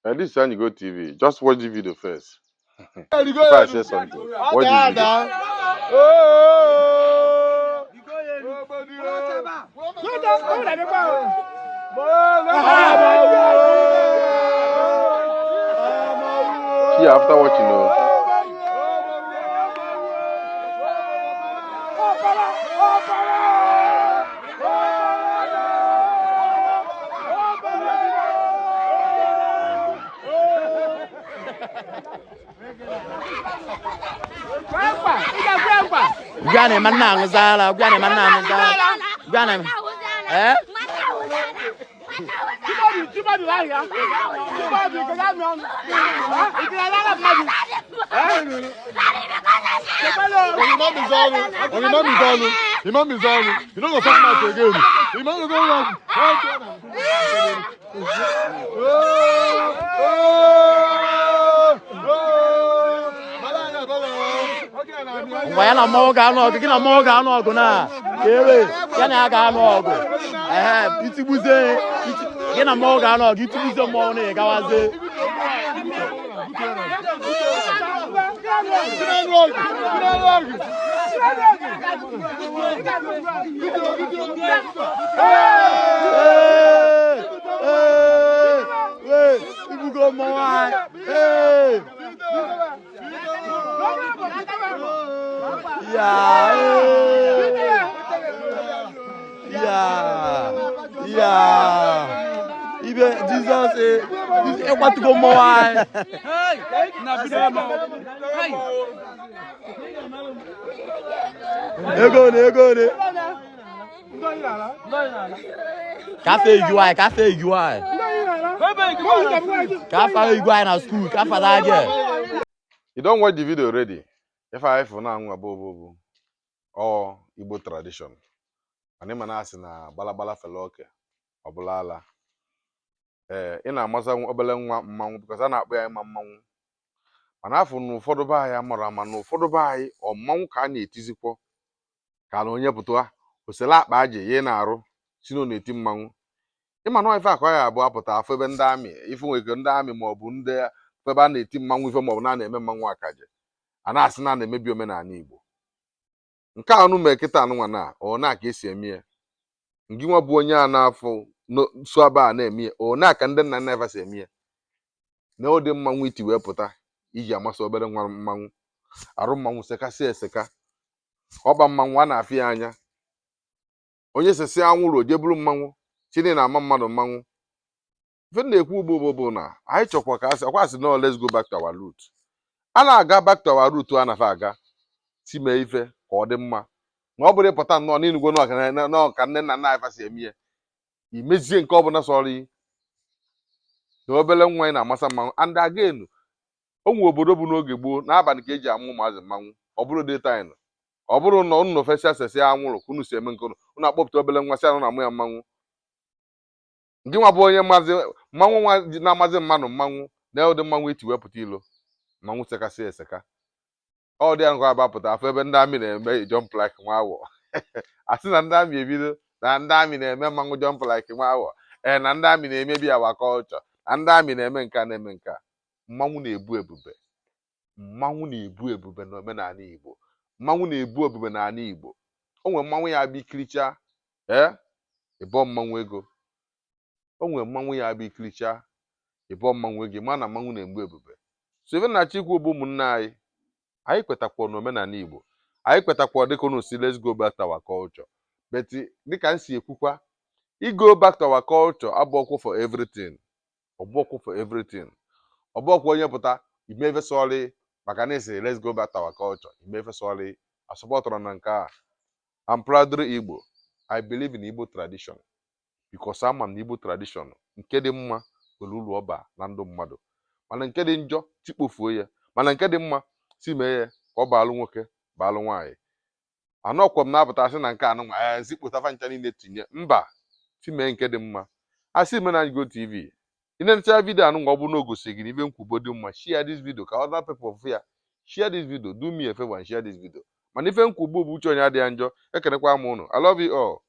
And this time you go TV, just watch the video first. Before I say something, watch the video. See after watching, Gane manang zala, gane manang zala, gane. Eh? Imam is on. You don't go talk much again. Imam is on. Why na moga no, kina moga no go na. Kere, yana aga no go. Itibuze, kina moga no, itibuze mo ne gawaze. Ibe Jesus e want to go more. Ego. Cafe UI. Cafe UI na school. Cafe that. You don't watch the video already. If I for now above or Igbo tradition. Ani manasi na balabala feloke obulala. Ina amasa obele nwa mmanwu because ana akpọ ya mmanwu. Mana afọ n'ụfọdụ be anyị amara ama n'ụfọdụ be anyị ọ mmanwu ka a na-etizikwo ka na onye pụtwa osela akpa aje ihe na-arụ si no na-eti mmanwu. Ịma na ife akọ ya abụọ apụta afọ ebe ndị amị ife nweke ndị amị ma ọ bụ ndị ebe a na-eti mmanwu ife ma ọ bụ na-eme mmanwu akaje a na-asị na na-emebi omenala Igbo. Nke a ọnụ mee kịta anụnwa na ọ na ka esi eme ya ngị nwa bụ onye a na-afọ so aba a na-eme ya ọ na ka ndị nna nna eva si eme ya na ọ dị mmanwu iti wee pụta iji amasị obere nwa mmanwu arụ mmanwu sekasị eseka ọba mmanwu a na-afị ya anya onye sesi anwụrụ o jeburu mmanwu chini na ama mmadụ mmanwu ife na-ekwu ugbo bụ na anyị chọkwa ka asị ọkwasị no let's go back to our root. A na-aga back to our root a na-afa aga si mee ife ka ọ dị mma na ọ bụrụ ịpụta nnọọ n'inugwo n'ọka nne na nna anyị fasi eme ya imezie nke ọbụla sọrọ na obere nwa anyị na-amasa mmanwu. And again onwe obodo bụ n'oge gboo n'abalị ka eji amụ ụmụazị mmanwu ọ bụrụ daytime ọ bụrụ na unu ofesi sesi anwụrụ ka unu si eme nke unu akpọpụta obere nwa si anụ na amụ ya mmanwu. Ndị nwa bụ onye mmanwu nwa na-amazi mmanụ mmanwu na ụdị mmanwu iti wepụta ilo mmanwu sekasị eseka ọ dị nkwa abapụta afọ ebe ndị amị na-eme jump like nwa awọ asị na ndị amị ebido na ndị amị na-eme mmanwu jump like nwa awọ na ndị amị na-emebi awa culture na ndị amị na-eme nka na-eme nka. Mmanwu na-ebu ebube. Mmanwu na-ebu ebube n'omenala Igbo. Mmanwu na-ebu ebube n'ala Igbo. O nwere mmanwu ya abịa ikiricha ịbọ mmanwu ego. O nwere mmanwu ya abịa ikiricha ịbọ mmanwu ego ma na mmanwu na-egbu ebube. So even na Chikwu bụ ụmụnne anyị kwetakwa n'omenala Igbo. Anyị kwetakwa dịka unu si let's go back to our culture. But dịka m si ekwukwa go back to our culture abụọkwa for everything. Ọbụọkwa for everything. Ọbụọkwa onye pụta imeve sọrị maka na esi let's go back to our culture imeve sọrị asọpụtara na nke a. I'm proudly Igbo. I believe in Igbo tradition because ama m na Igbo tradition nke dị mma nwere uru ọba na ndụ mmadụ mana nke dị njọ tikpofuo ya mana nke dị mma si mee ya ka ọ baalụ nwoke baalụ nwaanyị. Anọkwa m na-apụta asị na nke anụnwa zikpụtafa ncha niile tinye mba si mee nke dị mma. Asị me na Igbo TV ị na-enecha vidio anụnwa ọ bụ na o gosi gị n'ibe nkwubo dị mma share this video ka other people fụ ya. Share this video, do me a favor and share this video. Mana ife nkwugbo bụ uche onye adịghị njọ ekenekwa m unu. I love you all.